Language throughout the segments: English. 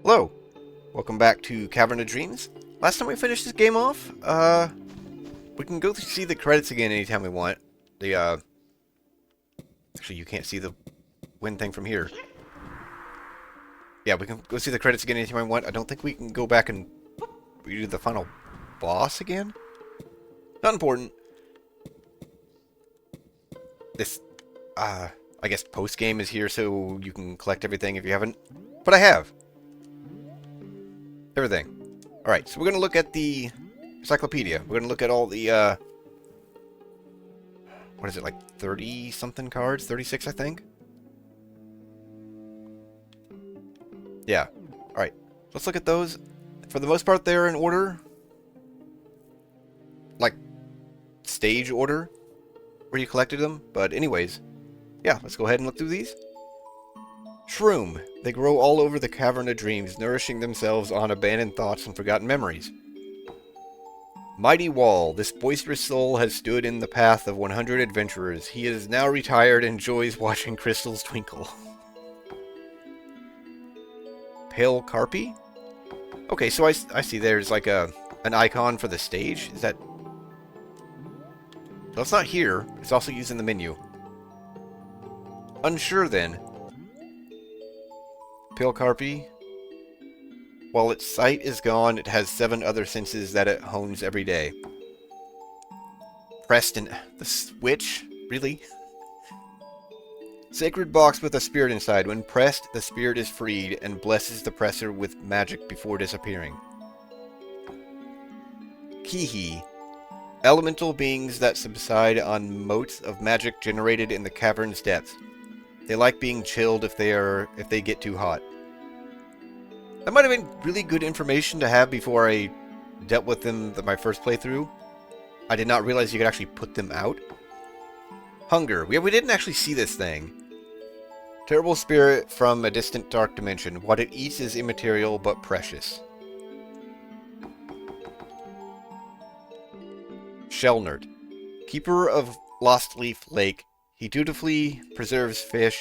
Hello, welcome back to Cavern of Dreams. Last time we finished this game off, we can go see the credits again anytime we want. Actually you can't see the win thing from here. Yeah, we can go see the credits again anytime we want. I don't think we can go back and redo the final boss again. Not important. This, I guess post-game is here so you can collect everything if you haven't. But I have. Everything. Alright, so we're going to look at the Encyclopedia. We're going to look at all the, what is it, like 30-something cards? 36, I think? Yeah. Alright, let's look at those. For the most part, they're in order. Like, stage order, where you collected them. But anyways, yeah, let's go ahead and look through these. Shroom. They grow all over the Cavern of Dreams, nourishing themselves on abandoned thoughts and forgotten memories. Mighty Wall. This boisterous soul has stood in the path of 100 adventurers. He is now retired and enjoys watching crystals twinkle. Pale Carpy? Okay, so I see there's like an icon for the stage. Is that... No, it's not here. It's also used in the menu. Unsure then. Pale Carpy. While its sight is gone, it has 7 other senses that it hones every day. Preston. The switch? Really? Sacred box with a spirit inside. When pressed, the spirit is freed and blesses the presser with magic before disappearing. Kihi. Elemental beings that subside on motes of magic generated in the cavern's depths. They like being chilled if they get too hot. That might have been really good information to have before I dealt with them my first playthrough. I did not realize you could actually put them out. Hunger. We didn't actually see this thing. Terrible spirit from a distant dark dimension. What it eats is immaterial but precious. Shellnert. Keeper of Lost Leaf Lake. He dutifully preserves fish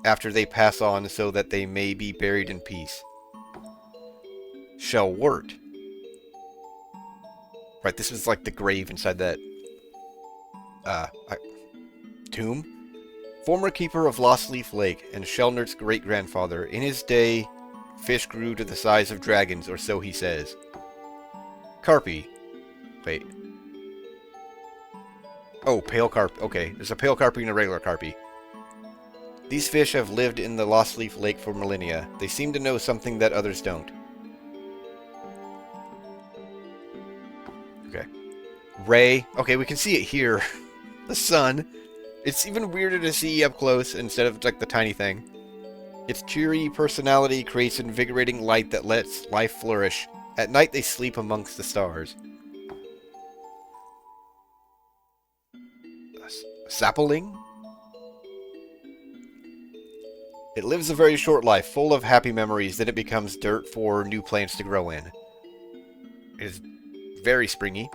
after they pass on so that they may be buried in peace. Shellwort. Right, this was like the grave inside that tomb. Former keeper of Lost Leaf Lake and Shellnert's great-grandfather. In his day, fish grew to the size of dragons, or so he says. Carpy. Wait. Oh, pale carp. Okay, there's a pale carpy and a regular carpy. These fish have lived in the Lost Leaf Lake for millennia. They seem to know something that others don't. Okay. Ray. Okay, we can see it here. The sun. It's even weirder to see up close instead of like the tiny thing. Its cheery personality creates invigorating light that lets life flourish. At night they sleep amongst the stars. Sapling? It lives a very short life, full of happy memories, then it becomes dirt for new plants to grow in. It is very springy.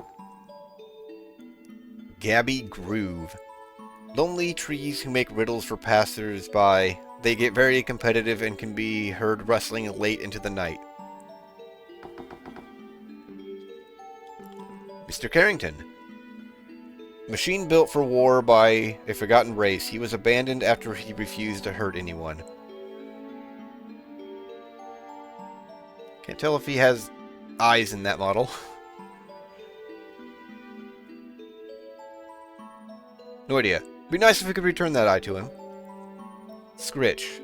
Gabby Groove. Lonely trees who make riddles for passers-by. They get very competitive and can be heard rustling late into the night. Mr. Carrington. Machine built for war by a forgotten race. He was abandoned after he refused to hurt anyone. Can't tell if he has eyes in that model. No idea. Be nice if we could return that eye to him. Scritch.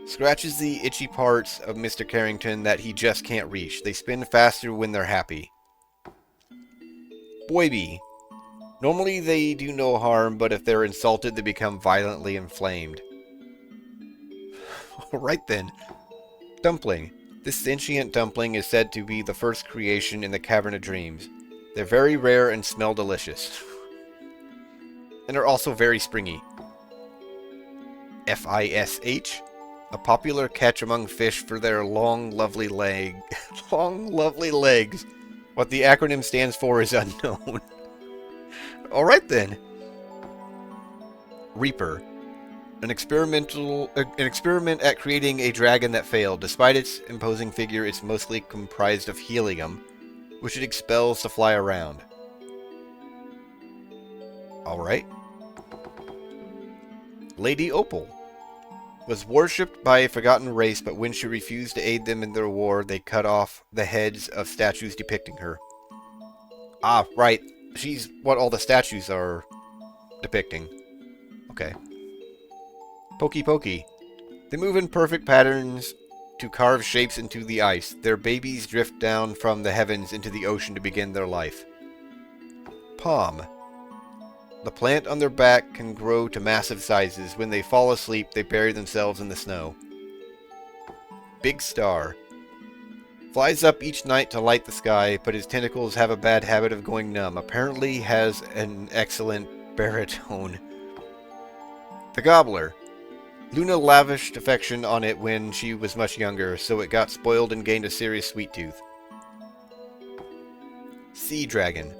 Scratches the itchy parts of Mr. Carrington that he just can't reach. They spin faster when they're happy. Boyby. Normally they do no harm, but if they're insulted, they become violently inflamed. Alright then. Dumpling. This sentient dumpling is said to be the first creation in the Cavern of Dreams. They're very rare and smell delicious. And they're also very springy. Fish. A popular catch among fish for their long, lovely legs. What the acronym stands for is unknown. Alright then. Reaper. An experiment at creating a dragon that failed. Despite its imposing figure, it's mostly comprised of helium, which it expels to fly around. Alright. Lady Opal was worshipped by a forgotten race, but when she refused to aid them in their war, they cut off the heads of statues depicting her. Ah, right. She's what all the statues are depicting. Okay. Pokey Pokey. They move in perfect patterns to carve shapes into the ice. Their babies drift down from the heavens into the ocean to begin their life. Palm. The plant on their back can grow to massive sizes. When they fall asleep, they bury themselves in the snow. Big Star. Flies up each night to light the sky, but his tentacles have a bad habit of going numb. Apparently has an excellent baritone. The Gobbler. Luna lavished affection on it when she was much younger, so it got spoiled and gained a serious sweet tooth. Sea Dragon.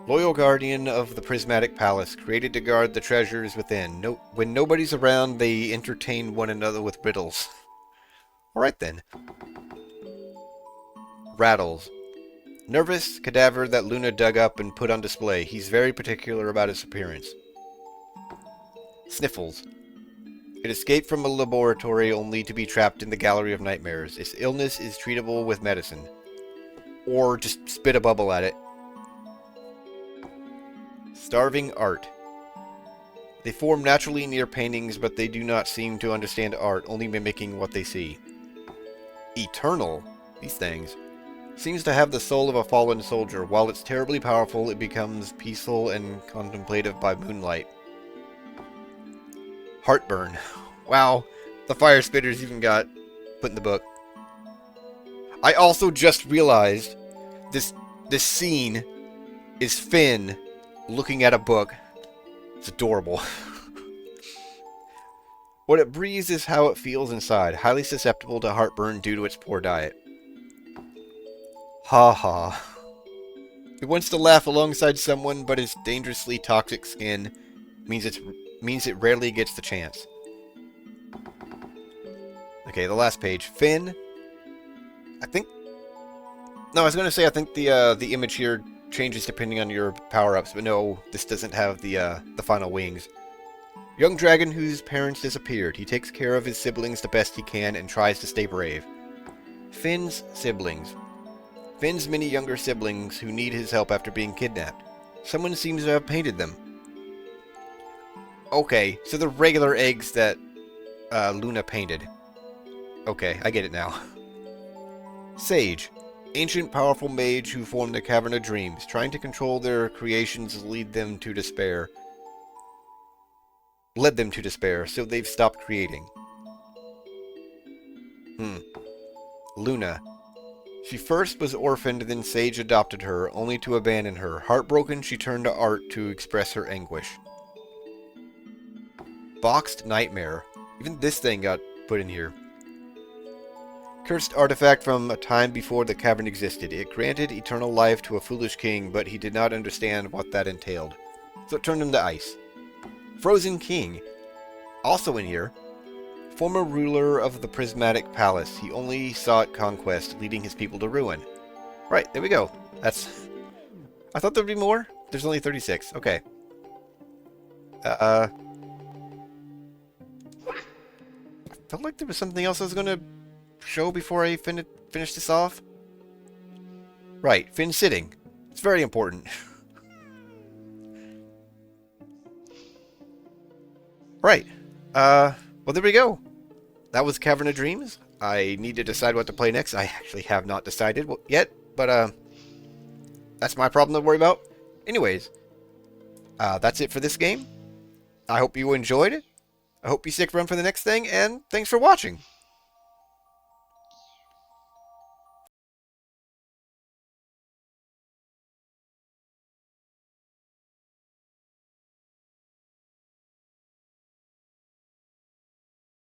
Loyal guardian of the prismatic palace, created to guard the treasures within. When nobody's around, they entertain one another with riddles. Alright then. Rattles. Nervous cadaver that Luna dug up and put on display. He's very particular about his appearance. Sniffles. It escaped from a laboratory only to be trapped in the Gallery of Nightmares. Its illness is treatable with medicine. Or just spit a bubble at it. Starving Art. They form naturally near paintings, but they do not seem to understand art, only mimicking what they see. Eternal. These things. Seems to have the soul of a fallen soldier. While it's terribly powerful, it becomes peaceful and contemplative by moonlight. Heartburn. Wow, the fire spitters even got put in the book. I also just realized this scene is Fynn looking at a book. It's adorable. What it breathes is how it feels inside. Highly susceptible to heartburn due to its poor diet. Ha ha. It wants to laugh alongside someone, but its dangerously toxic skin means it rarely gets the chance. Okay, the last page. Fynn. No, I was going to say I think the image here changes depending on your power-ups, but no, this doesn't have the final wings. Young dragon whose parents disappeared. He takes care of his siblings the best he can and tries to stay brave. Fynn's siblings. Fynn's many younger siblings who need his help after being kidnapped. Someone seems to have painted them. Okay, so the regular eggs that Luna painted. Okay, I get it now. Sage. Ancient, powerful mage who formed the Cavern of Dreams. Trying to control their creations led them to despair, so they've stopped creating. Luna. She first was orphaned, then Sage adopted her, only to abandon her. Heartbroken, she turned to art to express her anguish. Boxed Nightmare. Even this thing got put in here. Cursed artifact from a time before the cavern existed. It granted eternal life to a foolish king, but he did not understand what that entailed. So it turned him to ice. Frozen King. Also in here. Former ruler of the prismatic palace. He only sought conquest, leading his people to ruin. Right, there we go. That's... I thought there'd be more. There's only 36. Okay. I felt like there was something else I was gonna show before I finish this off. Right, Fynn sitting. It's very important. Right. Well, there we go. That was Cavern of Dreams. I need to decide what to play next. I actually have not decided yet, but that's my problem to worry about. Anyways, that's it for this game. I hope you enjoyed it. I hope you stick around for the next thing, and thanks for watching.